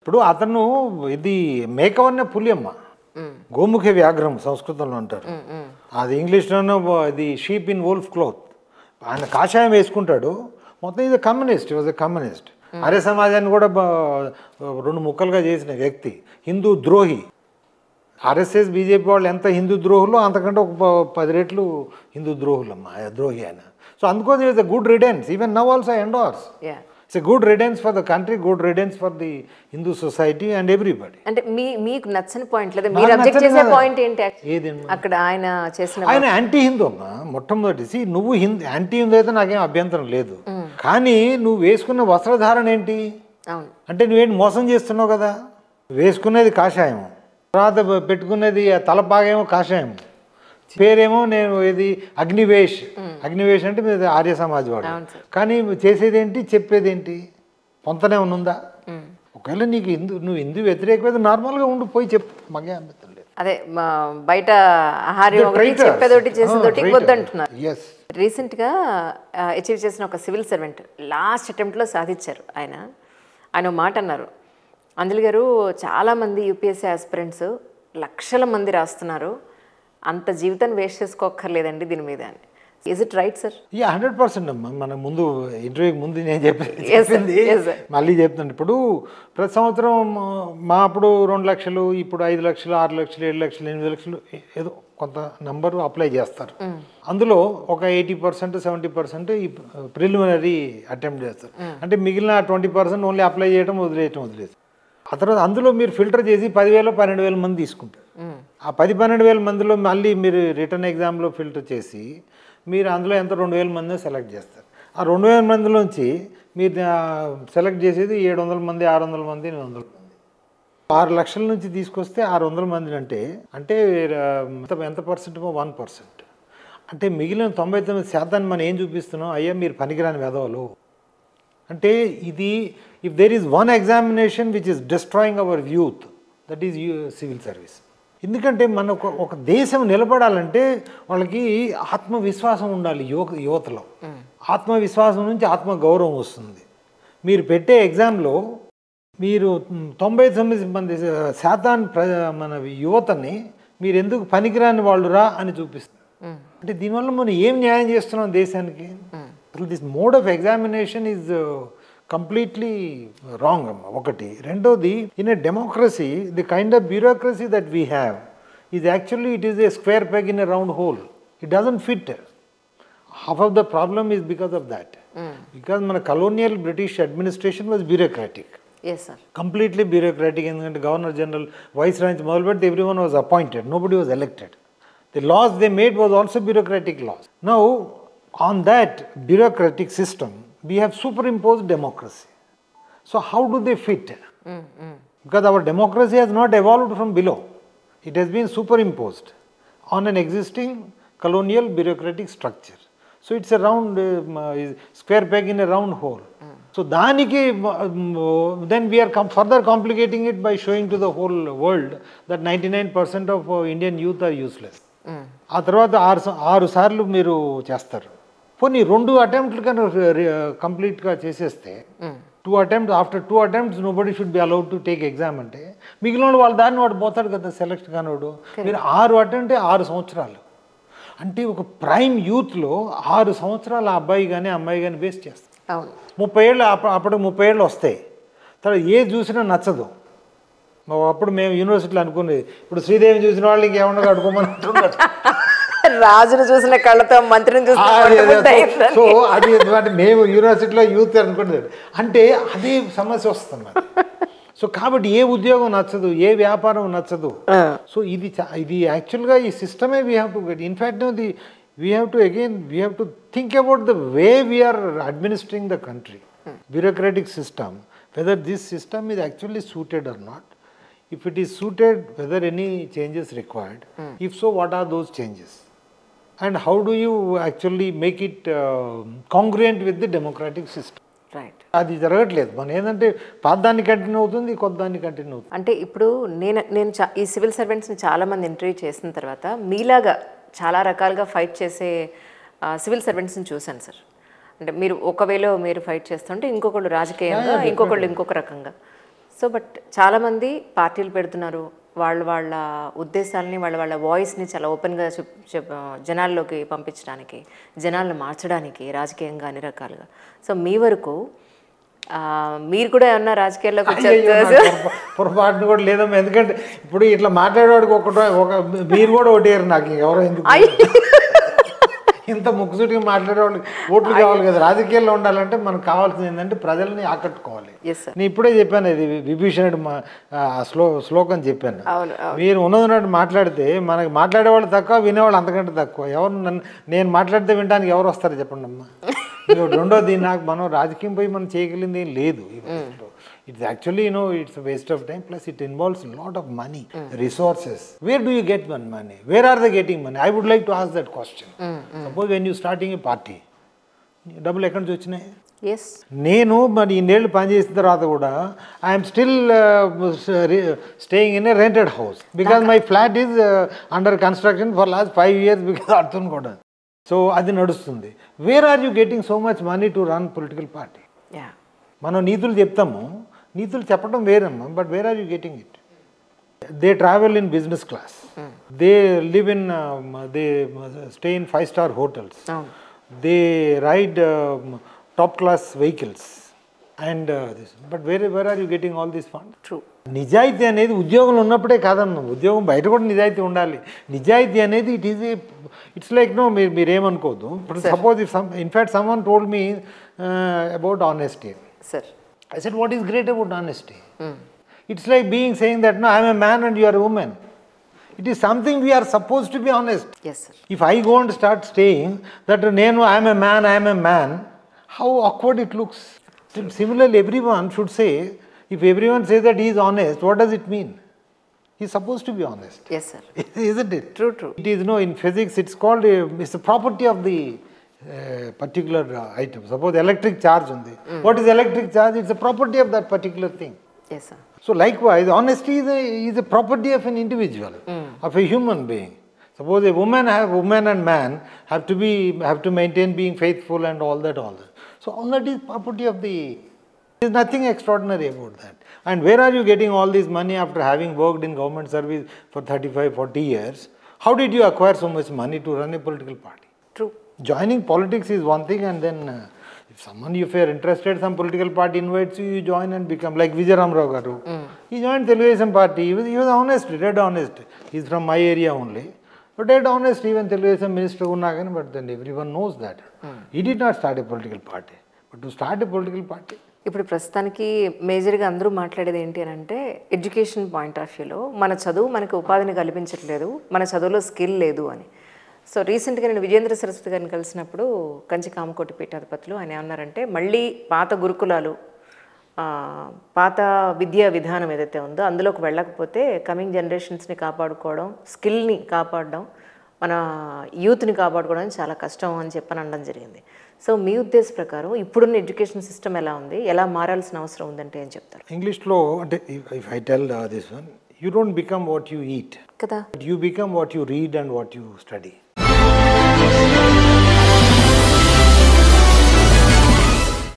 ఇప్పుడు అతను ఇది మేకవన్న పులియమ్మ, గోముఖ వ్యాఘ్రం సంస్కృతంలో అంటారు, అది ఇంగ్లీష్లోనూ ఇది షీప్ ఇన్ వోల్ఫ్ క్లోత్. ఆయన కాషాయం వేసుకుంటాడు, మొత్తం ఇది communist, was a communist. Arya సమాజాన్ని కూడా రెండు ముక్కలుగా చేసిన వ్యక్తి, హిందూ ద్రోహి. ఆర్ఎస్ఎస్ బీజేపీ వాళ్ళు ఎంత హిందూ ద్రోహులు అంతకంటే ఒక 10 రెట్లు హిందూ ద్రోహులమ్మా ద్రోహి ఆయన. సో అందుకోసం it's a good riddance. Even now also endorse. It's a good riddance for the country, good riddance for the Hindu society and everybody. అంటే మీకు నచ్చని పాయింట్ లేదా మీరు అబ్జెక్ట్ చేసే పాయింట్ ఏంటి? అక్కడ ఆయన చేసిన ఆయన యాంటీ హిందూ అమ్మా మొట్టమొదటి. నువ్వు యాంటీ హిందూ అయితే నాకేం అభ్యంతరం లేదు, కానీ నువ్వు వేసుకున్న వస్త్రధారణ ఏంటి అంటే నువ్వేంటి మోసం చేస్తున్నావు కదా. వేసుకునేది కాషాయం, తర్వాత పెట్టుకునేది తలపాగేమో కాషాయం, పేరేమో నేను ఇది అగ్నివేష్. అగ్నివేష్ అంటే మీరు ఆర్య సమాజ్ వాడు, కానీ చేసేది ఏంటి చెప్పేది ఏంటి పొంతనే ఉందా? ఒకవేళ నీకు నువ్వు హిందూ వ్యతిరేకమైతే నార్మల్గా ఉండి పోయి చెప్పు, మగే అభ్యంతరం లేదు. అదే బయట ఆహార్యం చెప్పేదోటి చేసేదోటి వద్దంటున్నారు. రీసెంట్గా అచీవ్ చేసిన ఒక సివిల్ సర్వెంట్ లాస్ట్ అటెంప్ట్లో సాధించారు. ఆయన మాట అన్నారు, అంజలి గారు చాలామంది యూపీఎస్సీ ఆస్పిరెంట్స్ లక్షల మంది రాస్తున్నారు, అంత జీవితాన్ని వేస్ట్ చేసుకోక్కర్లేదండి దీని మీద అని. Is it right sir? 100% అమ్మా. మన ముందు ఇంటర్వ్యూకి ముందు నేను చెప్పింది మళ్ళీ చెప్తాను. ఇప్పుడు ప్రతి సంవత్సరం మా అప్పుడు 2 లక్షలు, ఇప్పుడు 5 లక్షలు, 6 లక్షలు, 7 లక్షలు, 8 లక్షలు ఏదో కొంత నంబరు అప్లై చేస్తారు. అందులో ఒక 80%, 70% ఈ ప్రిలిమినరీ అటెంప్ట్ చేస్తారు. అంటే మిగిలిన 20% ఓన్లీ అప్లై చేయడం వదిలేసి ఆ తర్వాత అందులో మీరు ఫిల్టర్ చేసి 10,000, 12,000 మంది తీసుకుంటారు. ఆ 10-12,000 మందిలో మళ్ళీ మీరు రిటర్న్ ఎగ్జామ్లో ఫిల్టర్ చేసి మీరు అందులో ఎంత 2,000 మందిని సెలెక్ట్ చేస్తారు. ఆ 2,000 మందిలోంచి మీరు సెలెక్ట్ చేసేది 700 మంది, 600 మంది, 800 మంది. 6 లక్షల నుంచి తీసుకొస్తే 600 మందిని అంటే ఎంత పర్సెంట్? 1%. అంటే మిగిలిన 99% మనం ఏం చూపిస్తున్నాం? అయ్యా మీరు పనికిరాని వెధవలు అంటే. ఇది if there is one examination which is destroying our youth, that is civil service. ఎందుకంటే మన ఒక దేశం నిలబడాలంటే వాళ్ళకి ఆత్మవిశ్వాసం ఉండాలి. యువతలో ఆత్మవిశ్వాసం నుంచి ఆత్మగౌరవం వస్తుంది. మీరు పెట్టే ఎగ్జామ్లో మీరు 99% మన యువతని మీరు ఎందుకు పనికిరాని వాళ్ళు రా అని చూపిస్తారు. అంటే దీనివల్ల మనం ఏం న్యాయం చేస్తున్నాం దేశానికి? This mode of examination is completely wrong అమ్మ ఒకటి. రెండోది, in a democracy the kind of bureaucracy that we have is actually it is a square peg in a round hole. It doesn't fit. Half of the problem is because of that. Because మన colonial British administration was bureaucratic, completely bureaucratic. ఎందుకంటే governor general, viceroy మొదలు పెడితే everyone was appointed, nobody was elected. The loss they made was also bureaucratic laws. Now on that bureaucratic system we have superimposed democracy. So how do they fit? Because our democracy has not evolved from below, it has been superimposed on an existing colonial bureaucratic structure. So it's a round square peg in a round hole. So daniki then we are further complicating it by showing to the whole world that 99% of Indian youth are useless. ఆ తర్వాత 6 సార్లు మీరు చేస్తారు. పోనీ 2 అటెంప్ట్లు కన్నా కంప్లీట్గా చేసేస్తే 2 attempts, after 2 attempts nobody should be allowed to take exam అంటే మిగిలిన వాళ్ళ దాన్ని వాడు పోతాడు కదా సెలెక్ట్ కానివాడు. మీరు 6 అటెంప్ట్ 6 సంవత్సరాలు అంటే ఒక ప్రైమ్ యూత్లో 6 సంవత్సరాలు ఆ అబ్బాయి కానీ అమ్మాయి కానీ వేస్ట్ చేస్తారు. 30 ఏళ్ళు అప్పుడు 30 ఏళ్ళు వస్తాయి. తర్వాత ఏ చూసినా నచ్చదు. అప్పుడు మేము యూనివర్సిటీలో అనుకునేది, ఇప్పుడు శ్రీదేవిని చూసిన వాళ్ళు ఇంకేమన్నా అడుకోమని అంటున్నారు. రాజును చూసిన కళ్ళతో మంత్రిని చూసిన. సో అది మేము యూనివర్సిటీలో యూత్ అనుకునేది. అంటే అదే సమస్య వస్తుంది. సో కాబట్టి ఏ ఉద్యోగం నచ్చదు, ఏ వ్యాపారం నచ్చదు. సో ఇది యాక్చువల్గా ఈ సిస్టమే we have to get. In fact we have to think about the way we are administering the country. Bureaucratic system, whether this system is actually suited or not. If it is suited, whether any changes required, if so, what are those changes, and how do you actually make it congruent with the democratic system? Right. అది జరగట్లేదు. మనం ఏంటంటే పాతదాన్ని continue అవుతుంది, కొత్తదాన్ని continue అవుతుంది. అంటే ఇప్పుడు నేను ఈ సివిల్ సర్వెంట్స్ని చాలామంది ఇంటర్వ్యూ చేసిన తర్వాత మీలాగా చాలా రకాలుగా ఫైట్ చేసే సివిల్ సర్వెంట్స్ని చూశాను సార్. అంటే మీరు ఒకవేళ మీరు ఫైట్ చేస్తుంటే ఇంకొకళ్ళు రాజకీయంగా, ఇంకొకళ్ళు ఇంకొక రకంగా. సో బట్ చాలామంది పార్టీలు పెడుతున్నారు, వాళ్ళ ఉద్దేశాలని వాళ్ళ వాయిస్ని చాలా ఓపెన్గా జనాల్లోకి పంపించడానికి, జనాలను మార్చడానికి రాజకీయంగా అన్ని రకాలుగా. సో మీ వరకు మీరు కూడా ఏమన్నా రాజకీయాల్లోకి పొరపాటును కూడా లేదమ్మా. ఎందుకంటే ఇప్పుడు ఇట్లా మాట్లాడేవాడికి ఒక మీరు కూడా ఓటేరు నాకు, ఎవరో ఎందుకు ఇంత ముక్కుసూటిగా మాట్లాడేవాళ్ళు ఓట్లు కావాలి కదా. రాజకీయాల్లో ఉండాలంటే మనకు కావాల్సింది ఏంటంటే ప్రజల్ని ఆకట్టుకోవాలి. నేను ఇప్పుడే చెప్పాను, ఇది విభీషణుడు శ్లోకం చెప్పాను. మీరు ఉన్నది మాట్లాడితే మనకి మాట్లాడేవాళ్ళు తక్కువ, వినేవాళ్ళు అంతకంటే తక్కువ. ఎవరు నేను మాట్లాడితే వినడానికి ఎవరు వస్తారు చెప్పండి అమ్మా. రెండోది, నాకు మనం రాజకీయం పోయి మనం చేయగలిగింది ఏం లేదు. It's actually, it's a waste of time. Plus, it involves a lot of money, resources. Where do you get money? Where are they getting money? I would like to ask that question. Suppose when you're starting a party, డబ్బులు ఎక్కడి నుంచి వచ్చినాయి? నేను మరి ఇన్నేళ్ళు పనిచేసిన తర్వాత కూడా I'm still staying in a rented house because my flat is under construction for last 5 years because అర్థం కూడా. సో అది నడుస్తుంది. Where are you getting so much money to run political party? మనం నీతులు చెప్తాము, నీతులు చెప్పడం వేరమ్మా, but where are you getting it? They travel in business class, they live in, they stay in 5-star hotels, they ride top class vehicles and this. But where are you getting all these fund? True. నిజాయితీ అనేది ఉద్యోగంలో ఉన్నప్పుడే కాదమ్మా, ఉద్యోగం బయట కూడా నిజాయితీ ఉండాలి. నిజాయితీ అనేది ఇట్స్ లైక్ మీరేమనుకోవద్దు. ఇప్పుడు suppose in fact someone told me about honesty. Sir. I said, what is great about honesty? It's like saying that, no, I am a man and you are a woman. It is something we are supposed to be honest. Yes, sir. If I go and start saying that, no, I am a man, how awkward it looks. Similarly, everyone should say, if everyone says that he is honest, what does it mean? He is supposed to be honest. Yes, sir. Isn't it? True. It is, in physics, it's called, it's a property of the particular item. Suppose electric charge undi. What is electric charge? It's a property of that particular thing. Yes, sir. So likewise, honesty is a property of an individual, of a human being. Suppose a woman and man have to maintain being faithful and all that. So all that is property of the. There is nothing extraordinary about that. And where are you getting all this money after having worked in government service for 35-40 years? How did you acquire so much money to run a political party? True. Joining politics is one thing, and then if you are interested, some political party invites you, you join and become like Vijay Ram Rao garu. He joined Telugu party. He was honest, dead honest. He is from my area only, but dead honest. Even Telugu minister unnagani, but then everyone knows that. He did not start a political party, but to start a political party. ఇప్పుడు ప్రస్తుతానికి మేజర్గా అందరూ మాట్లాడేది ఏంటి అని అంటే, education point of వ్యూలో మన చదువు మనకు ఉపాధిని కల్పించట్లేదు, మన చదువులో స్కిల్ లేదు అని. సో రీసెంట్గా నేను విజేంద్ర సరస్వతి గారిని కలిసినప్పుడు కంచి కామకోటి పీఠాధిపతులు ఆయన ఏమన్నారంటే, మళ్ళీ పాత గురుకులాలు, పాత విద్యా విధానం ఏదైతే ఉందో అందులోకి వెళ్ళకపోతే కమింగ్ జనరేషన్స్ని కాపాడుకోవడం, స్కిల్ని కాపాడడం, మన యూత్ని కాపాడుకోవడం చాలా కష్టం అని చెప్పని అనడం జరిగింది. సో మీ ఉద్దేశ ప్రకారం ఇప్పుడున్న ఎడ్యుకేషన్ సిస్టమ్ ఎలా ఉంది, ఎలా మారాల్సిన అవసరం ఉందంటే ఏం చెప్తారు? ఇంగ్లీష్లో అంటే if I tell this one, you don't become what you eat. Kada. You become what you read and what you study.